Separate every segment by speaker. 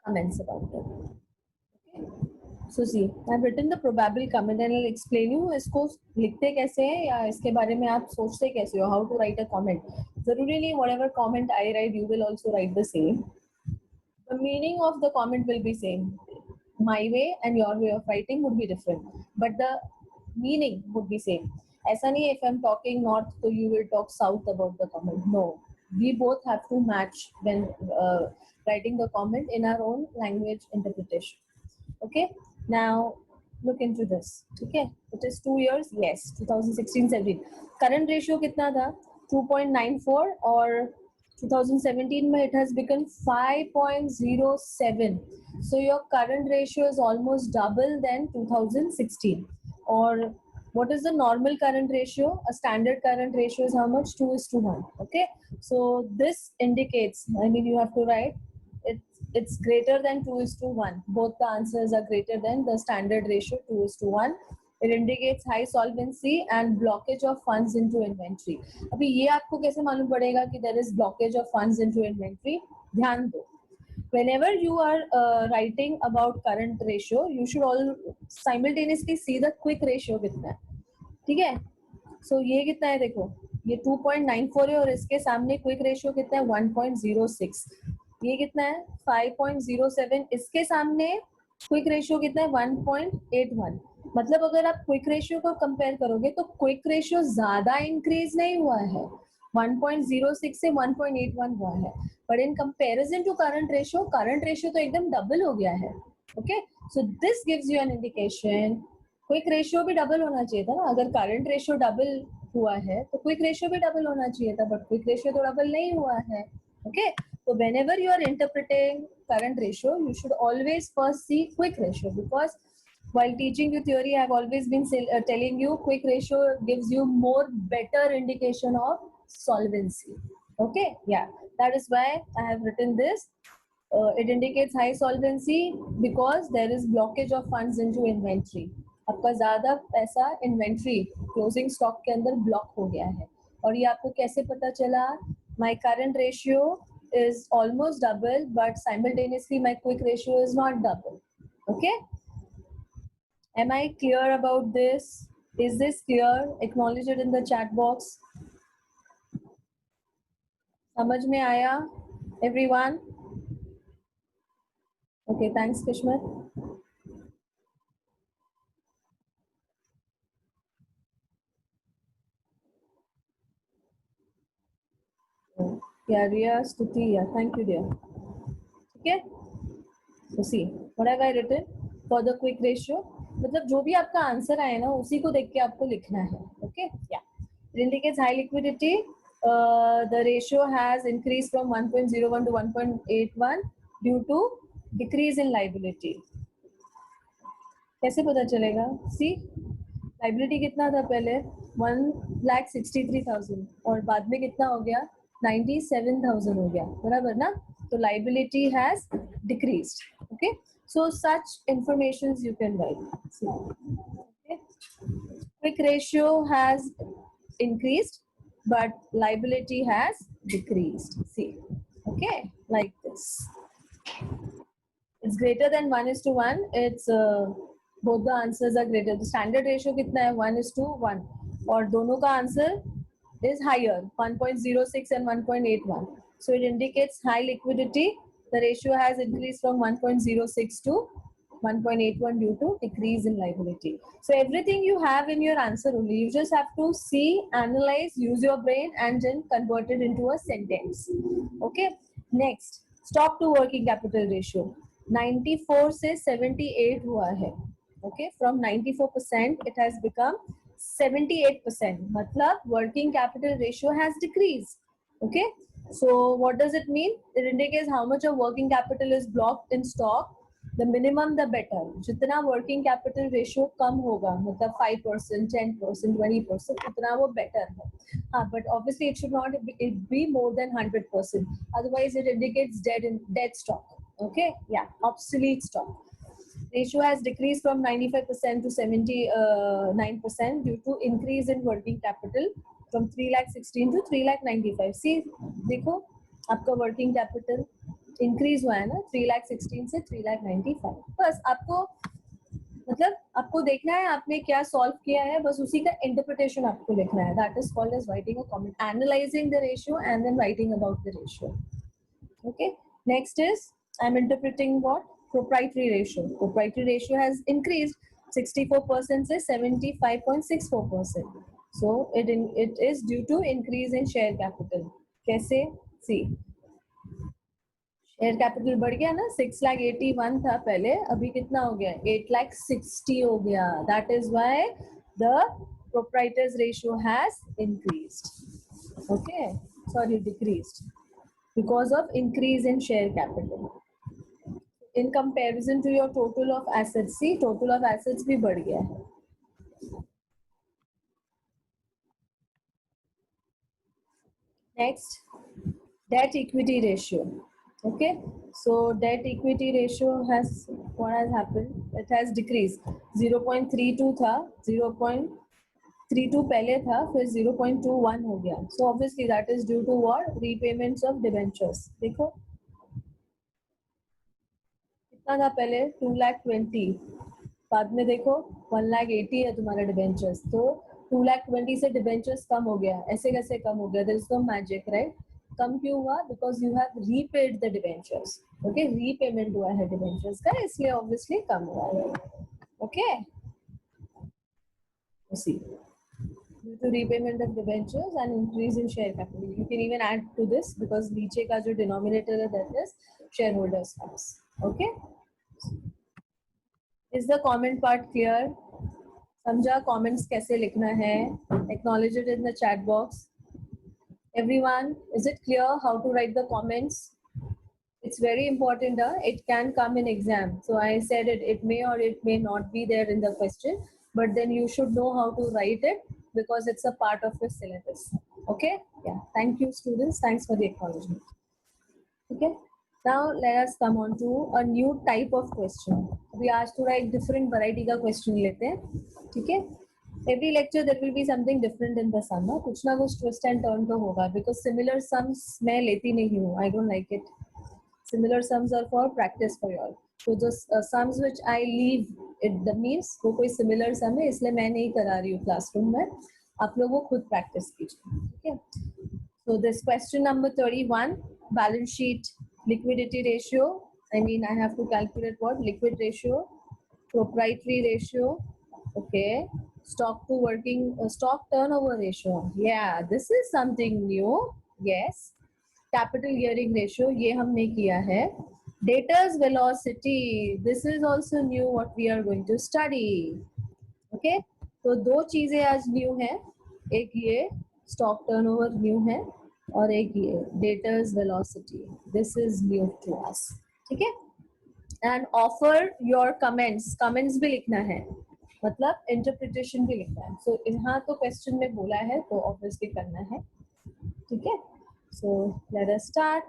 Speaker 1: comments about it. Okay. So see, I've written the probable comment and I'll explain you इसको लिखते कैसे हैं या इसके बारे में आप सोचते कैसे हो, how to write a comment. जरूरी नहीं whatever comment I write you will also write the same. The meaning of the comment will be same. My way and your way of writing would be different, but the meaning would be same. ऐसा नहीं है if I'm talking north so you will talk south about the comment. No, we both have to match when writing the comment in our own language interpretation. Okay, now look into this. Okay, it is 2 years. Yes, 2016-17. Current ratio कितना था? 2.94 और 2017 में it has become 5.07. So your current ratio is almost double than 2016. Or what is the normal current ratio? A standard current ratio is how much? 2:1. Okay, so this indicates, I mean you have to write it's greater than 2:1. Both the answers are greater than the standard ratio 2:1. It indicates high solvency and blockage of funds into inventory. अभी ये आपको कैसे मालूम पड़ेगा कि there is blockage of funds into inventory? ध्यान दो. Whenever you are writing about current ratio, you should all simultaneously see the quick ratio कितना है. ठीक है? So ये कितना है देखो. ये 2.94 है और इसके सामने quick ratio कितना है 1.06. ये कितना है 5.07. इसके सामने क्विक रेशियो कितना है 1.81. मतलब अगर आप क्विक रेशियो को कंपेयर करोगे तो क्विक रेशियो ज्यादा इंक्रीज नहीं हुआ है, 1.06 से 1.81 हुआ है, but in comparison to current ratio तो एकदम डबल हो गया है. Okay, so this gives you an indication. Quick ratio भी डबल होना चाहिए था ना. अगर करंट रेशियो डबल हुआ है तो क्विक रेशियो भी डबल होना चाहिए था, बट क्विक रेशियो तो डबल नहीं हुआ है. Okay, so whenever you are interpreting current ratio, you should always first see quick ratio, because while teaching you theory, I have always been telling you quick ratio gives you more better indication of solvency. Okay, yeah, that is why I have written this. It indicates high solvency because there is blockage of funds into inventory. आपका ज़्यादा पैसा inventory closing stock के अंदर block हो गया है. और ये आपको कैसे पता चला? My current ratio is almost double, but simultaneously my quick ratio is not double. Okay? Am I clear about this? Is this clear? Acknowledge it in the chat box. समझ में आया? Everyone? Okay, thanks, Kishmat. Yeah, Riya, Stuti, yeah, thank you, dear. Okay? So see, what have I written for the quick ratio? मतलब जो भी आपका answer आए ना उसी को देख के आपको लिखना है. Okay? Yeah. It indicates high liquidity. The ratio has increased from 1.01 to 1.81 due to decrease in liability. कैसे पता चलेगा? See, liability कितना था पहले? 1,63,000 और बाद में कितना हो गया? 97,000 हो गया. बराबर ना? तो liability has decreased. Okay? So such informations you can write. See. Okay? Quick ratio has increased, but liability has decreased. See, okay, like this. It's greater than 1:1. It's both the answers are greater. The standard ratio कितना है 1:1 और दोनों का answer is higher 1.06 and 1.81. So it indicates high liquidity. The ratio has increased from 1.06 to 1.81 due to decrease in liability. So everything you have in your answer only. You just have to see, analyze, use your brain, and then convert it into a sentence. Okay. Next, stock to working capital ratio. 94 से 78 हुआ है. Okay. From 94% it has become 78%. मतलब working capital ratio has decreased. Okay. So what does it mean? It indicates how much of working capital is blocked in stock. The minimum the better. जितना working capital ratio कम होगा, मतलब 5%, 10%, 20%, उतना वो better है. हाँ, but obviously it should not be more than 100%. Otherwise it indicates dead stock. Okay, yeah, obsolete stock. Ratio has decreased from 95% to 79% due to increase in working capital from 3,16,000 to 3,95,000. See, देखो आपका working capital increase हुआ है ना 3,16,000 से 3,95,000. बस आपको मतलब आपको देखना है आपने क्या सॉल्व किया है, बस उसी का इंटरप्रिटेशन आपको लिखना है. That is called as writing a comment, analysing the ratio and then writing about the ratio. Okay, next is I'm interpreting what proprietary ratio. Proprietary ratio has increased 64% से 75.64%. So it is due to increase in share capital. कैसे? See, share capital बढ़ गया ना, 6,81,000 था पहले, अभी कितना हो गया? 8,60,000 हो गया. That is why the proprietors ratio has increased. Okay, sorry, decreased because of increase in share capital. In comparison to your total of assets, see total of assets भी बढ़ गया है. Next, debt equity ratio. Okay, so debt equity ratio has, what has happened? It has decreased. 0.32 था, 0.32 पहले था, फिर 0.21 हो गया. So obviously that is due to what? Repayments of debentures. देखो कितना था पहले? 2,20,000. बाद में देखो 1,80,000 है तुम्हारा डिबेंचर्स, तो 2,20,000 से डिबेंचर्स कम हो गया. ऐसे कैसे कम हो गया? There is no magic, right? कम क्यों हुआ? Because you have repaid the debentures. Okay, repayment हुआ है डिबेंचर्स का, इसलिए ऑब्वियसली कम हुआ है. Okay, see due to repayment of debentures and increase in share capital. You can even add to this because नीचे का जो denominator है that is shareholders funds. Okay, is the comment part clear? समझा comments कैसे लिखना है? Acknowledge it in the chat box. Everyone, is it clear how to write the comments? It's very important. It can come in exam. So I said it may or it may not be there in the question, but then you should know how to write it because it's a part of your syllabus. Okay? Yeah. Thank you, students. Thanks for the acknowledgement. Okay. Now let us come on to a new type of question. We asked to write different variety का question लेते हैं. ठीक है? Every lecture there will be something different in the sum. कुछ ना कुछ twist and turn तो होगा because similar sums मैं लेती नहीं हूँ. I don't like it. Similar sums are for practice for you all. So the sums which I leave, it that means वो कोई similar sum है, इसलिए मैं नहीं करा रही हूँ classroom में. आप लोग वो खुद practice कीजिए. ठीक है? So this question number 31, balance sheet liquidity ratio. I mean, I have to calculate what? Liquid ratio, proprietary ratio, okay, stock to working, stock turnover ratio. Yeah, this is something new. Yes. Capital gearing ratio, ये हमने किया है. Debtors velocity, this is also new what we are going to study. Okay, तो दो चीजें आज new है, एक ये स्टॉक टर्नओवर न्यू है और एक ये debtors velocity. This is new to us. ठीक है? And offer your comments. Comments भी लिखना है, मतलब इंटरप्रिटेशन भी लिखना है. सो यहाँ तो क्वेश्चन में बोला है तो ऑब्वियसली करना है. ठीक है? So let us start.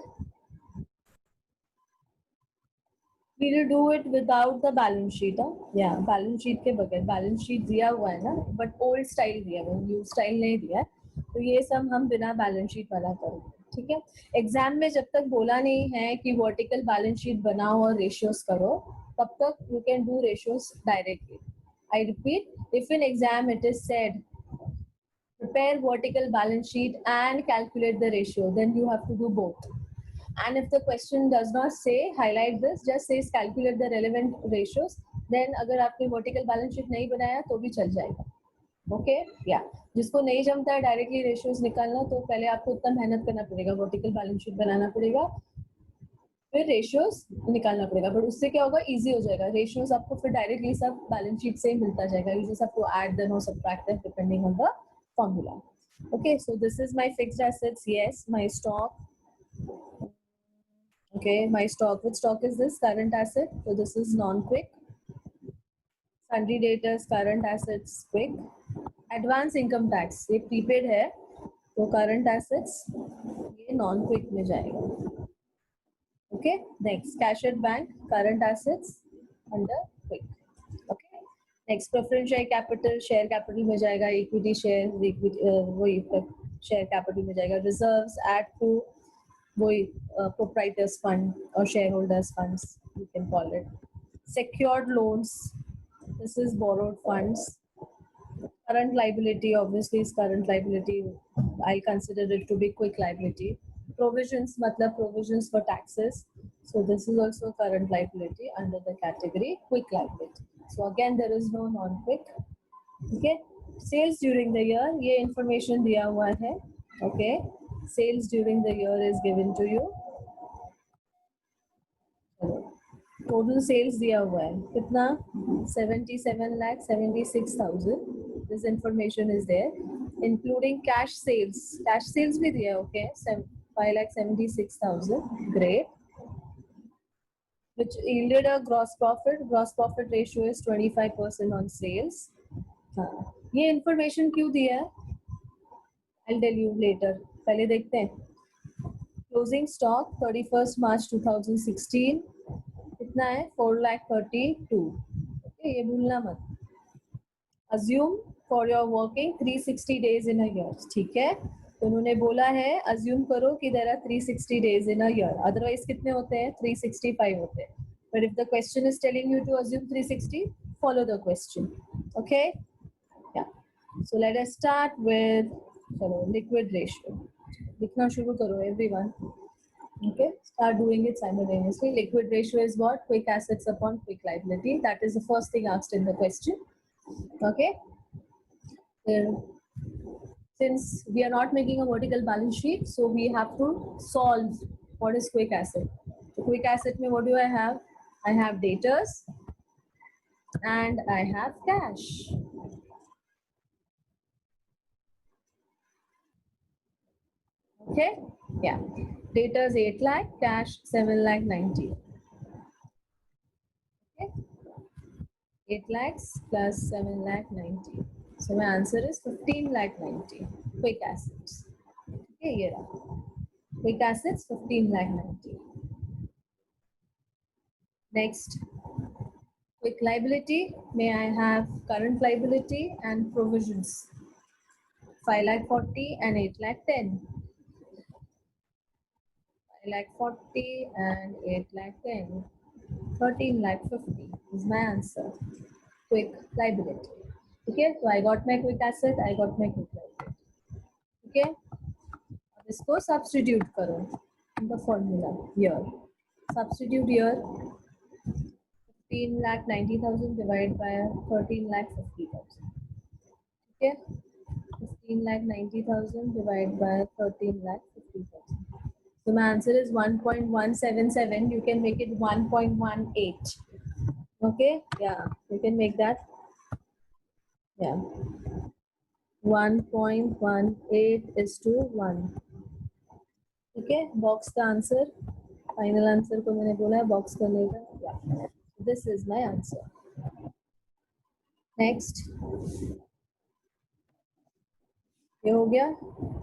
Speaker 1: We will do it without the balance sheet. Yeah, balance sheet के बगैर. balance sheet दिया हुआ है ना, but old style दिया हुआ है, new style नहीं दिया है. तो ये सब हम बिना balance sheet वाला करेंगे. ठीक है? एग्जाम में जब तक बोला नहीं है कि वर्टिकल बैलेंस शीट बनाओ और रेशियोज करो, तब तक you can do ratios directly. I repeat, if in exam it is said prepare vertical balance sheet and calculate the ratio, then you have to do both. And if the question does not say highlight this, just says calculate the relevant ratios, then अगर आपने vertical balance sheet नहीं बनाया तो भी चल जाएगा. Okay, या जिसको नहीं जमता है डायरेक्टली रेशियोज निकालना, तो पहले आपको उतना मेहनत करना पड़ेगा, वर्टिकल बैलेंस शीट बनाना पड़ेगा, फिर रेशियोज निकालना पड़ेगा. बट उससे क्या होगा? इजी हो जाएगा. रेशियोज आपको फिर डायरेक्टली सब बैलेंस शीट से ही मिलता जाएगा. You just have to add then और subtract them depending on the formula. Okay, so this is my fixed assets. Yes, my stock. Okay, my stock. Which stock is this? Current asset. So this is non-quick. Sundry debtors, current assets, quick. Advance income tax. ये prepaid है, तो current assets ये non-quick में जाएगा. Okay, next cash at bank, current assets under quick. Okay, next preference share capital में जाएगा. equity share, वही share capital में जाएगा. reserves add to वही proprietors fund or shareholders funds you can call it. Secured loans, this is borrowed funds. Current liability obviously is current liability. I consider it to be quick liability. Provisions, matlab provisions for taxes. So this is also current liability under the category quick liability. So again, there is no non-quick. Okay. Sales during the year, ये information दिया हुआ है. Okay. Sales during the year is given to you. Total sales दिया हुआ है कितना 77,76,000. This information is there including cash sales भी दिया है. Okay 5,76,000. Great. which yielded a gross profit ratio is 25% on sales. हाँ, ये इंफॉर्मेशन क्यों दिया है I'll tell you later. पहले देखते हैं. क्लोजिंग स्टॉक 31st March 2016 कितना है 4,32,000. ओके ये भूलना मत. Assume for your working 360 days in a year. ठीक है. तो उन्होंने बोला है assume करो कि there are 360 days in a year. Otherwise कितने होते हैं 365 होते हैं. But if the question is telling you to assume 360, follow the question. Okay. Yeah. So let us start with liquid ratio. लिखना शुरू करो everyone. Okay, start doing it simultaneously. Liquid ratio is what? Quick assets upon quick liability. That is the first thing asked in the question. Okay. Since we are not making a vertical balance sheet, so we have to solve what is quick asset. So quick asset mein what do I have? I have debtors and I have cash. Okay. Yeah. Debtors 8 lakh, cash 7 lakh 90. Okay. 8 lakhs plus 7 lakh 90. So my answer is 15 lakh 90. Quick assets. Okay, here. Quick assets 15 lakh 90. Next, quick liability. May I have current liability and provisions? 5 lakh 40 and 8 lakh 10. 5 lakh 40 and 8 lakh 10. 13 lakh 50 is my answer. Quick liability. Okay, so I got my quick asset, I got my quick liability. Okay, अब इसको substitute करो in the formula here. Substitute here 15 lakh 90,000 divided by 13 lakh 50,000. Okay, 15 lakh 90,000 divided by 13 lakh 50,000. So my answer is 1.177. You can make it 1.18. Okay, yeah, you can make that. Yeah, 1.18 is to 1. Okay, box the answer. Final answer को मैंने बोला है box करने का. Yeah, this is my answer. Next, ये हो गया.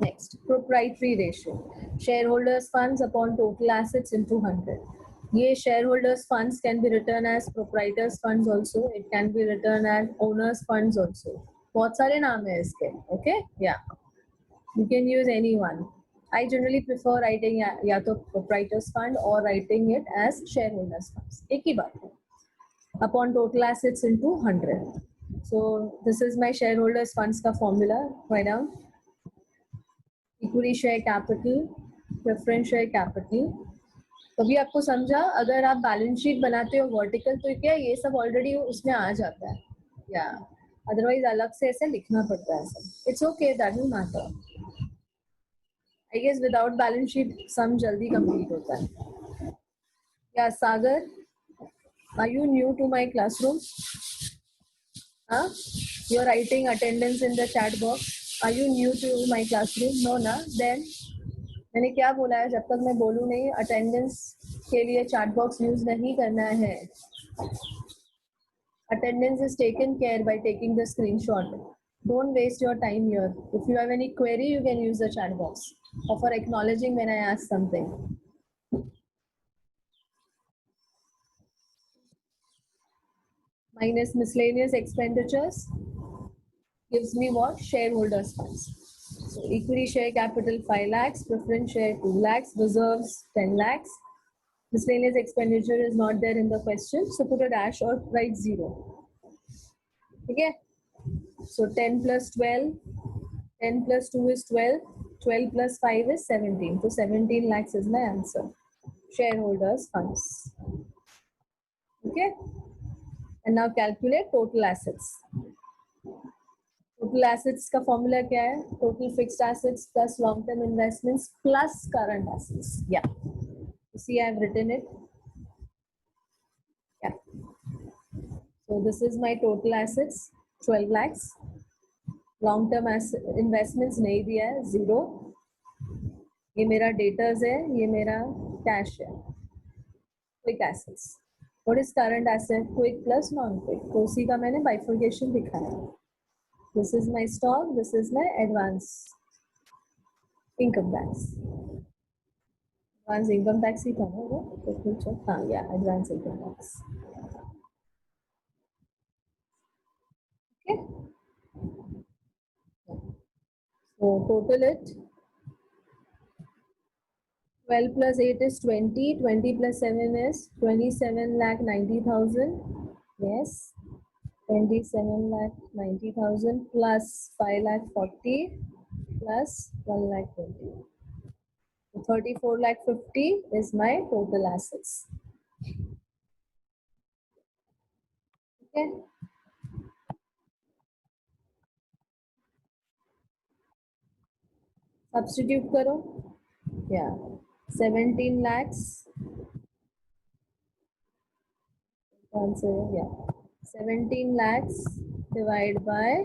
Speaker 1: Next, proprietary ratio. Shareholders funds upon total assets into 100. ये shareholders funds can be written as proprietors funds also. It can be written as owners funds also. बहुत सारे नाम है इसके. Okay, yeah. You can use any one. I generally prefer writing या तो proprietors fund or writing it as shareholders funds. एक ही बात है. Upon total assets into 100. So this is my shareholders funds का formula. Write down. Equity share capital, preference share capital. कभी आपको समझा अगर आप बैलेंस शीट बनाते हो वर्टिकल तो क्या ये सब ऑलरेडी उसमें आ जाता है या अदरवाइज अलग से ऐसे लिखना पड़ता है सब. It's okay that doesn't matter. I guess without balance sheet sum जल्दी कंप्लीट होता है. या Sagar, are you new to my classroom? हाँ, you are writing attendance in the chat box. Are you new to my classroom? No ना. देन मैंने क्या बोला है जब तक मैं बोलूँ नहीं अटेंडेंस के लिए चैट बॉक्स यूज नहीं करना है. Attendance is taken care by taking the screenshot. Don't waste your time here. If you have any query, you can use the chat box or for acknowledging when I ask something. Minus miscellaneous expenditures gives me what? Shareholders funds. So equity share capital 5 lakhs, preference share 2 lakhs, reserves 10 lakhs. Miscellaneous expenditure is not there in the question, so put a dash or write 0. Okay, so 10 plus 12, 10 plus 2 is 12, 12 plus 5 is 17. So 17 lakhs is my answer. Shareholders funds. Okay, and now calculate total assets. Total assets का formula क्या है? Total fixed assets plus long-term investments plus current assets. Yeah. You see, I've written it. Yeah. So this is my total assets, 12 lakhs. Long-term investments नहीं दिया है, 0. ये मेरा debtors है, ये मेरा cash है. Quick assets. What is current asset? Quick plus non-quick. तो उसी का मैंने bifurcation दिखाया. This is my stock. This is my advance income tax. Advance income tax ही था ना वो? तो कुछ हाँ, yeah, advance income tax. Okay. So total it. 12 plus 8 is 20. 20 plus 7 is 27 lakh 90,000. Yes. 27 lakh 90,000 plus 5 lakh 40 plus 1 lakh 20. 34 lakh 50 is my total assets. Okay. Substitute karo. Yeah. 17 lakhs. Answer, yeah. 17 lakhs divided by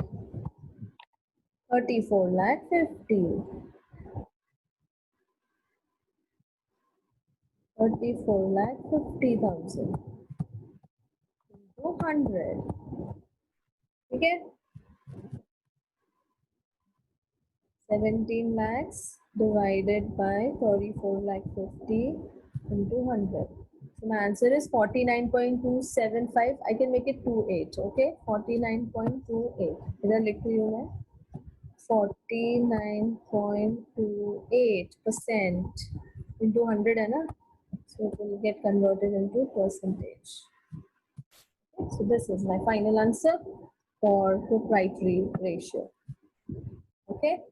Speaker 1: 34 lakh 50. 34 lakh 50,000 into 100. Okay. 17 lakhs divided by 34 lakh 50 into 100. So my answer is 49.275. I can make it 28. Okay. 49.28. इधर लिख रही हूँ मैं. 49.28% into 100 है ना? So it will get converted into percentage. So this is my final answer for proprietary ratio. Okay.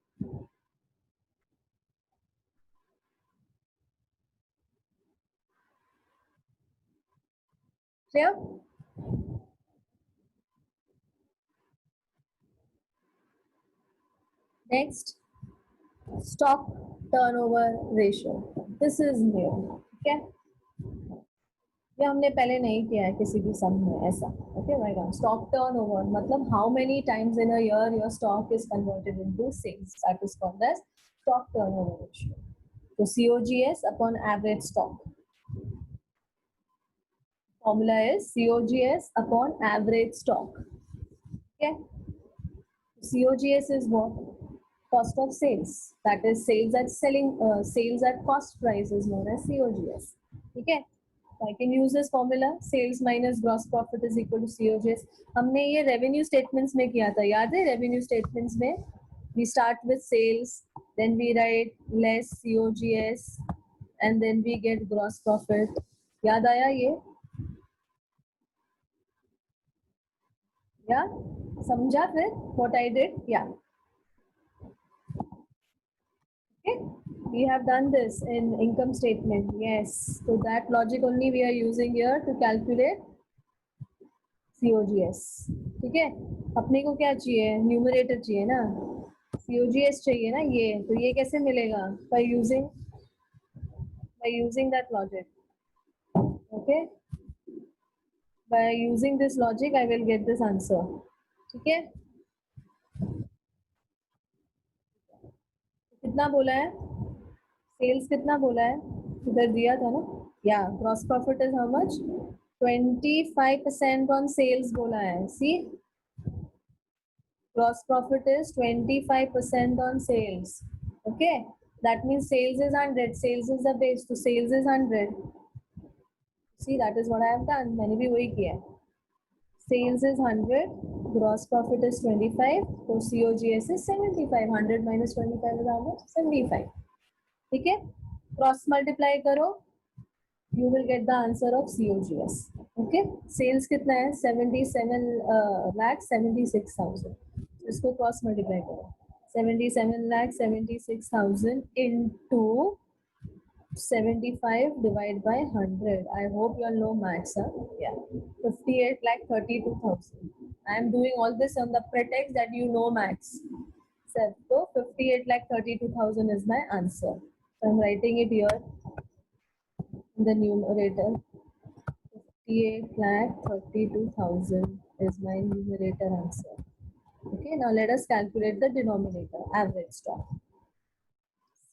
Speaker 1: Clear? Next, stock turnover ratio. This is new. Okay. ये हमने पहले नहीं किया है किसी भी सम में ऐसा. Okay, right on. Stock turnover मतलब how many times in a year your stock is converted into sales. That is called as stock turnover ratio. So COGS upon average stock. Formula is COGS upon average stock. Okay. COGS is what? Cost of sales. That is sales at sales at cost price is known as COGS. Okay. I can use this formula. Sales minus gross profit is equal to COGS. हमने ये revenue statements में किया था. याद है revenue statements में? We start with sales, then we write less COGS, and then we get gross profit. याद आया ये? Yeah. समझा फिर what I did? Yeah. Okay. We have done this in income statement. Yes. So that logic only we are using here to calculate COGS. ठीक है. अपने को क्या चाहिए? Numerator चाहिए ना? COGS चाहिए ना ये. तो ये कैसे मिलेगा? By using that logic. Okay. By using this logic, I will get this answer. ठीक है. कितना बोला है? Sales कितना बोला है? इधर दिया था ना? Yeah. Gross profit is how much? 25% on sales बोला है. See? Gross profit is 25% on sales. Okay. That means sales is 100. Sales is the base. So sales is 100. See, that is what I have done. मैंने भी वही किया. Sales is 100. gross profit is 25, so COGS is 75. 100 minus 25 is how much? 75. ठीक है, cross multiply करो, you will get the answer of COGS. Okay, sales कितना है? 77 lakh 76,000. इसको क्रॉस मल्टीप्लाई करो, 77 lakh 76,000 into 75 divided by 100. I hope you all know maths, huh? Yeah, 58 lakh 32,000. I am doing all this on the pretext that you know maths. So 58 lakh 32,000 is my answer. So I'm writing it here in the numerator. 58 lakh 32,000 is my numerator answer. Okay, now let us calculate the denominator, average stock.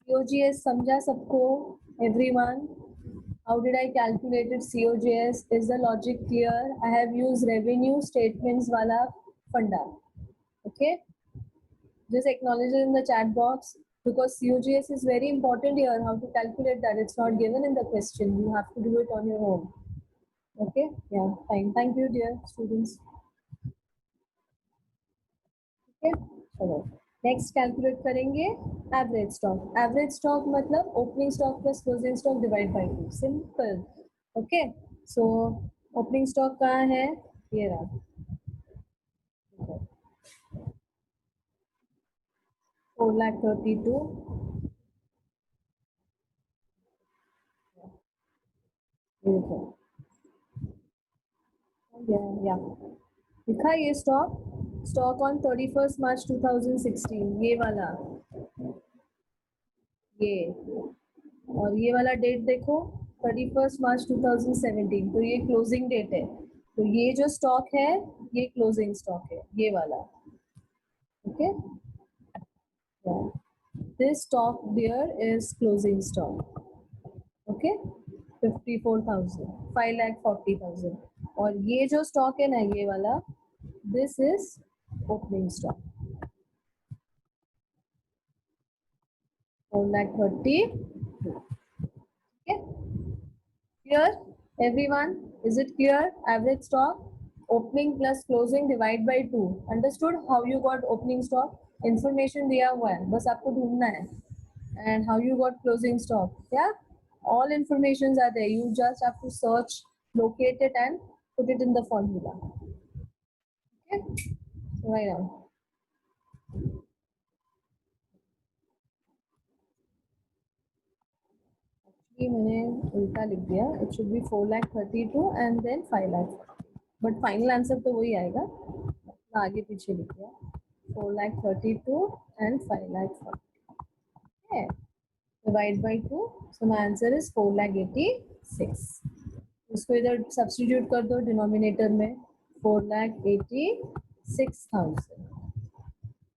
Speaker 1: COGS समझा सबको? Everyone? How did I calculate it? COGS, is the logic clear? I have used revenue statements wala funda. Okay, just acknowledge it in the chat box, because COGS is very important here. How to calculate that? It's not given in the question. You have to do it on your own. Okay, yeah, fine. Thank you, dear students. Okay, चलो next calculate करेंगे average stock. Average stock मतलब opening stock plus closing stock divide by 2. Simple. Okay, so opening stock कहाँ है? ये रहा, 4,32,000. देखो या लिखा ये स्टॉक ऑन 31st March 2016, ये वाला, ये, और ये वाला डेट देखो 31st March 2017, तो ये क्लोजिंग डेट है. तो ये जो स्टॉक है ये क्लोजिंग स्टॉक है, ये वाला. Okay, this stock there is closing stock. Okay, 54,000, 5,40,000. और ये जो स्टॉक है ना, ये वाला, this is opening stock, 4,30,000. Okay, clear everyone? Is it clear? Average stock, opening plus closing divide by 2. Understood how you got opening stock? Information दिया हुआ है, बस आपको ढूंढना है. And how you got closing stock? Yeah, all informations are there. You just have to search, locate it, and put it in the formula. Okay, so right now. मैंने उल्टा लिख दिया. It should be 4,32,000 and then 5 lakh, but final answer तो वही आएगा, आगे पीछे लिख दिया. 4,32,000 and 5,40,000 divide by 2, so my answer is 4,86,000. इसको इधर सब्स्टिट्यूट कर दो डिनोमिनेटर में, 4,86,000.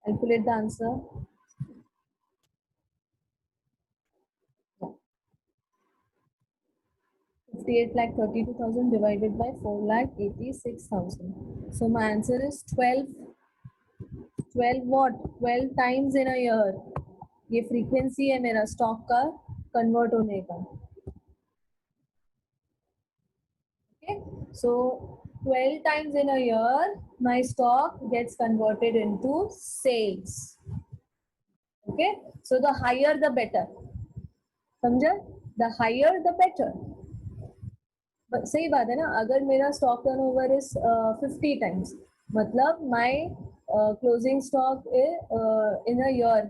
Speaker 1: Calculate the answer. 58,32,000 divided by 4,86,000. So my answer is 12. 12 what? 12 times in a year. ये frequency है मेरा stock का convert होने का. Okay, so 12 times in a year my stock gets converted into sales. Okay, so the higher the better. समझा? The higher the better. सही बात है ना. अगर मेरा स्टॉक टर्नओवर इज 50 टाइम्स, मतलब my closing stock in a year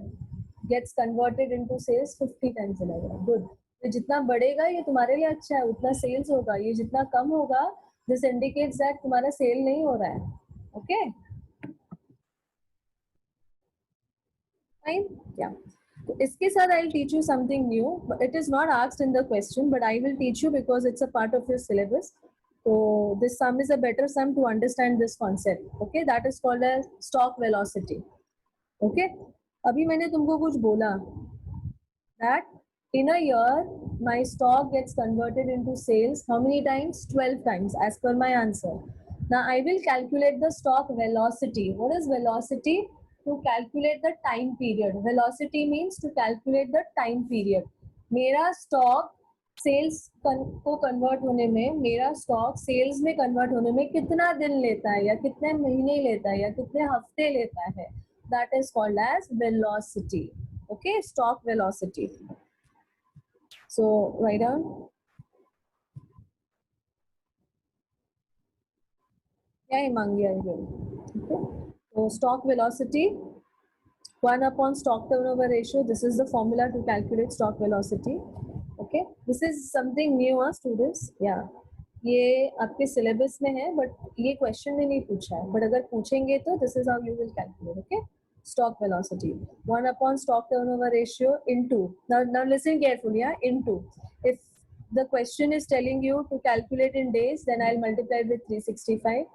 Speaker 1: gets converted into sales 50 times in a year. Good. तो जितना बढ़ेगा ये तुम्हारे लिए अच्छा है, उतना सेल्स होगा. ये जितना कम होगा, दिस इंडिकेट्स दैट तुम्हारा सेल नहीं हो रहा है. Okay, fine. या तो इसके साथ I will teach you something new. It is not asked in the question, but I will teach you because it's a part of your syllabus. So this sum is a better sum to understand this concept. Okay, that is called as stock velocity. Okay, अभी मैंने तुमको कुछ बोला that in a year my stock gets converted into sales how many times? 12 times as per my answer. Now I will calculate the stock velocity. What is velocity? To calculate the time period. Velocity means to calculate the time period. मेरा stock sales को convert होने में, मेरा stock sales में convert होने में कितना दिन लेता है या कितने महीने लेता है या कितने हफ्ते लेता है, that is called as velocity. Okay, stock velocity. So write down. क्या Himangi I will. So stock velocity 1 upon stock turnover ratio. This is the formula to calculate stock velocity. Okay, this is something new, students. Yeah, ये आपके syllabus में है but ये question में नहीं पूछा है, बट अगर पूछेंगे तो this is how you will calculate. Okay, stock velocity 1 upon stock turnover ratio into, now listen carefully, yeah, into, if the question is telling you to calculate in days, then I'll multiply with 365.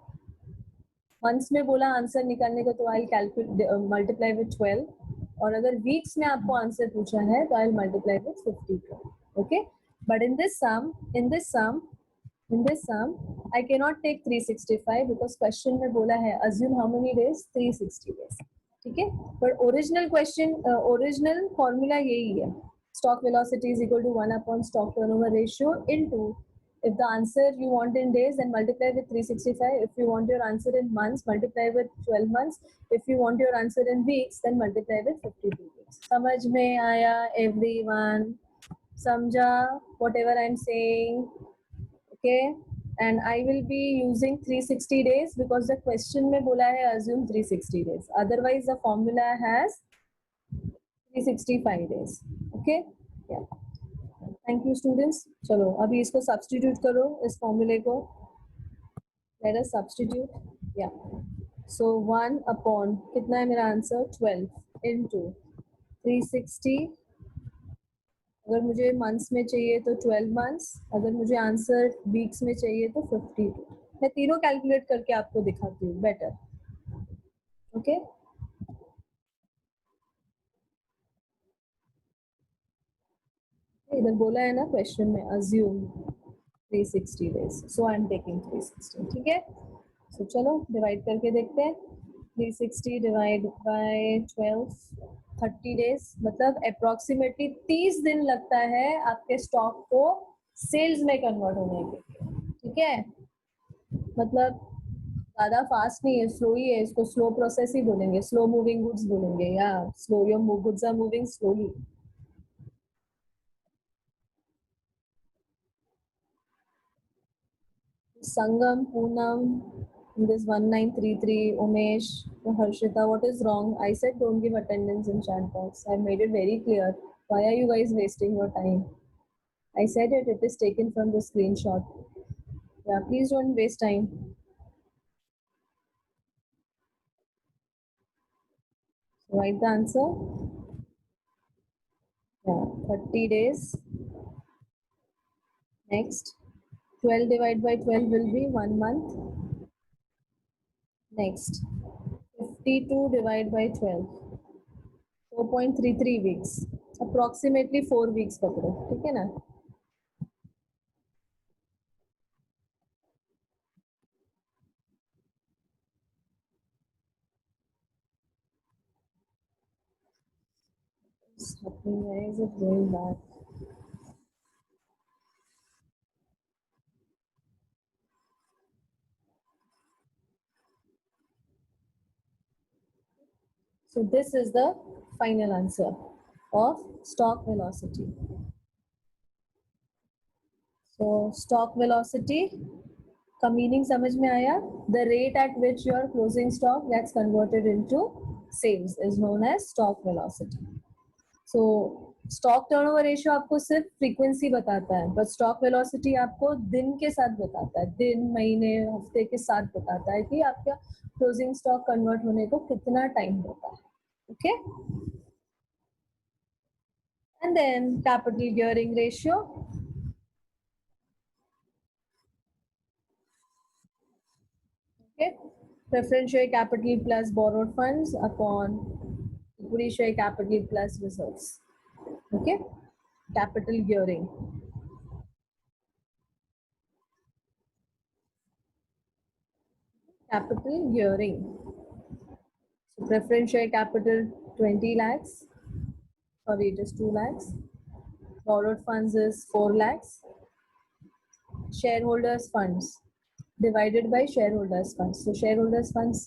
Speaker 1: Months में बोला answer निकालने को तो I calculate multiply with 12, और अगर weeks में आपको answer पूछा है तो I multiply with 52. Okay, but in this sum I cannot take 365 because question में बोला है assume how many days, 360 days. ठीक है, but original question original formula यही है, stock velocity is equal to 1 upon stock turnover ratio into, if the answer you want in days, then multiply with 365. If you want your answer in months, multiply with 12 months. If you want your answer in weeks, then multiply with 52 weeks. समझ में आया everyone? समझा whatever I'm saying? Okay, and I will be using 360 days because the question में बोला है assume 360 days. Otherwise, the formula has 365 days. Okay, yeah. Thank you students. चलो अभी इसको सब्स्टिट्यूट करो, इस फॉर्मूले को. Let us substitute. या सो 1 अपॉन कितना है मेरा आंसर 12 इनटू 360. अगर मुझे मंथ्स में चाहिए तो 12 मंथ्स, अगर मुझे आंसर वीक्स में चाहिए तो 52. मैं तीनों कैलकुलेट करके आपको दिखाती हूँ बेटर. ओके, इधर बोला है ना क्वेश्चन में assume 360 days, so I am taking 360. ठीक है, so चलो डिवाइड करके देखते हैं. 360 डिवाइड बाय 12, 30 days, मतलब अप्रोक्सीमेटली 30 दिन लगता है आपके स्टॉक को सेल्स में कन्वर्ट होने के. ठीक है, मतलब ज्यादा फास्ट नहीं है, स्लो ही है. इसको स्लो प्रोसेस ही बोलेंगे, स्लो मूविंग गुड्स बोलेंगे, या slow your goods are moving slowly. Sangam, Poonam, this 1933, Umesh, Harshita, what is wrong? I said don't give attendance in chat box. I made it very clear. Why are you guys wasting your time? I said it, it is taken from the screenshot. Yeah, please don't waste time. Write the answer. Yeah, 30 days. Next, 12 divided by 12 will be 1 month. Next, 52 divided by 12. 4.33 weeks. Approximately 4 weeks पकड़ो, ठीक है ना. What's happening? Why is it going back? So this is the final answer of stock velocity. So stock velocity का meaning समझ में आया? The rate at which your closing stock gets converted into sales is known as stock velocity. So stock turnover ratio आपको सिर्फ frequency बताता है, but stock velocity आपको दिन के साथ बताता है, दिन, महीने, हफ्ते के साथ बताता है कि आपका क्लोजिंग स्टॉक कन्वर्ट होने को कितना टाइम होता है. Okay, and then capital gearing ratio. Okay, preference share capital plus borrowed funds upon equity share capital plus reserves. Okay, capital gearing. Capital gearing. So preference share capital 20 lakhs. Sorry, it is 2 lakhs. borrowed funds is 4 lakhs. Shareholders funds divided by shareholders funds. So shareholders funds,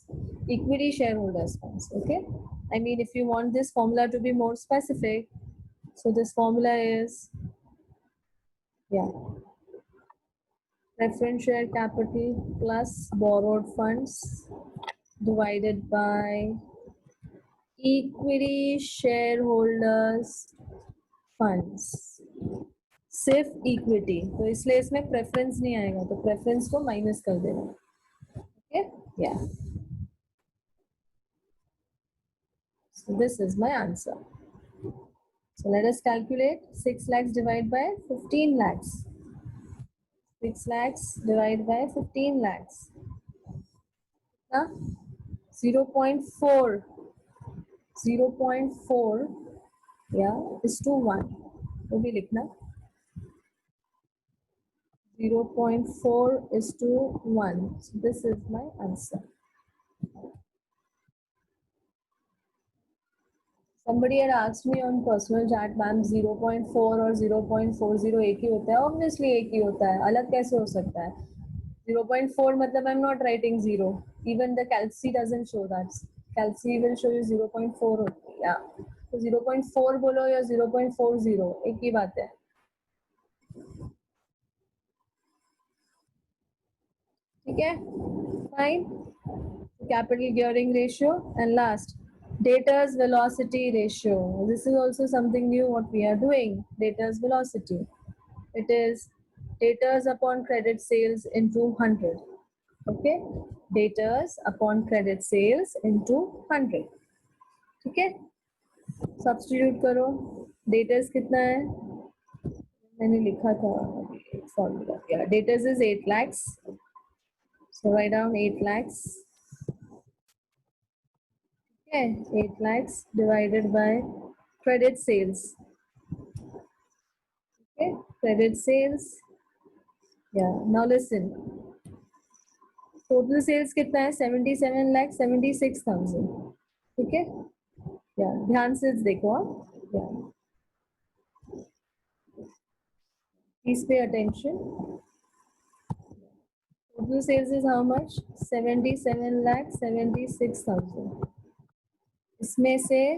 Speaker 1: equity shareholders funds. Okay. I mean, if you want this formula to be more specific, so this formula is, yeah, preference share capital plus borrowed funds divided by equity shareholders funds. सिर्फ equity, तो इसलिए इसमें preference नहीं आएगा, तो preference को minus कर देना. ओके, या, so this is my answer. So let us calculate 6 lakhs divided by 15 lakhs. 6 lakhs divided by 15 lakhs. Huh? 0.4. 0.4, yeah, is to 1. वो भी लिखना. 0.4 is to 1. So this is my answer. Somebody had asked me on personal chat, ma'am 0.4 और 0.40 एक ही होता है? Obviously एक ही होता है, अलग कैसे हो सकता है? 0.4 मतलब I'm not writing 0. Even the calci doesn't show that. Calci will show you 0.4 होती है, yeah. तो 0.4 बोलो या 0.40 एक ही बात है. ठीक है, fine. Capital gearing ratio, and last, debtors velocity ratio. This is also something new what we are doing. Debtors velocity. It is debtors upon credit sales into 100. Okay, debtors upon credit sales into 100. ठीक है, substitute करो. Debtors कितना है, मैंने लिखा था formula. या, debtors is 8 lakhs. So write down 8 lakhs. Okay, 8 lakhs divided by credit sales. Okay, credit sales. Yeah, now listen. Total sales कितना है? 77,76,000. ठीक है, yeah, ध्यान से देखो. Yeah, please pay attention. Total sales is how much? 77,76,000. इसमें से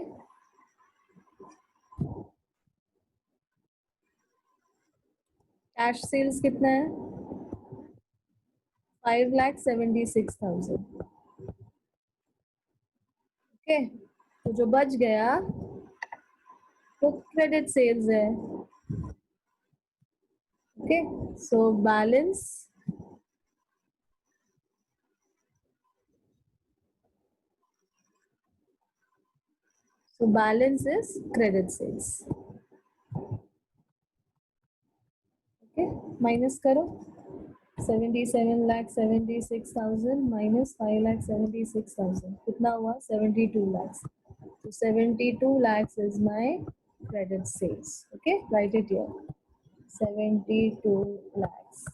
Speaker 1: cash sales कितना है? 5,76,000. ओके, तो जो बच गया तो क्रेडिट सेल्स है. Okay, so balance is credit sales. Okay, minus करो. 77,76,000 minus 5,76,000 कितना हुआ? 72 lakhs. So 72 lakhs is my credit sales. Okay, write it here. 72 lakhs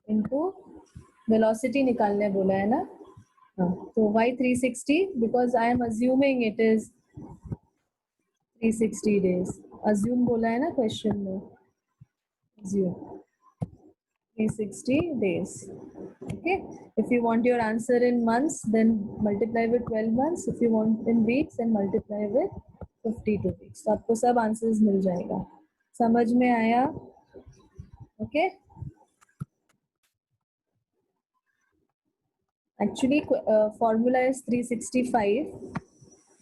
Speaker 1: into velocity निकालने बोला है ना. हाँ, तो why 360? Because I am assuming it is 360 days. Assume बोला है ना question में. Assume 360 days. Okay, if you want your answer in months, then multiply with 12 months. If you want in weeks, then multiply with 52 weeks. तो आपको सब answers मिल जाएगा. समझ में आया? Okay. Actually, formula is 365,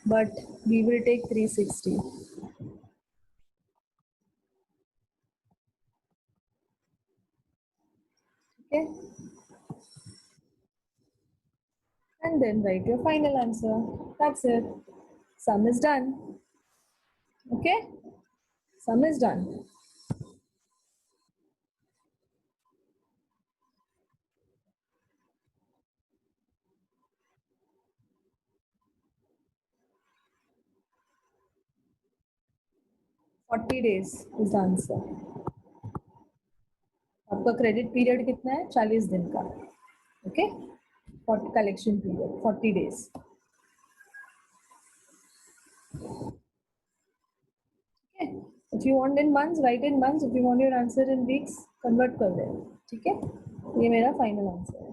Speaker 1: but we will take 360. Okay. And then write your final answer. That's it. Sum is done. Okay. Sum is done. $40 days is the answer. आपका credit period कितना है? 40 दिन का. Okay, collection period 40 days. If you want in months right in months, if you want your answer in weeks convert कर दे, ठीक है। ये मेरा फाइनल आंसर है।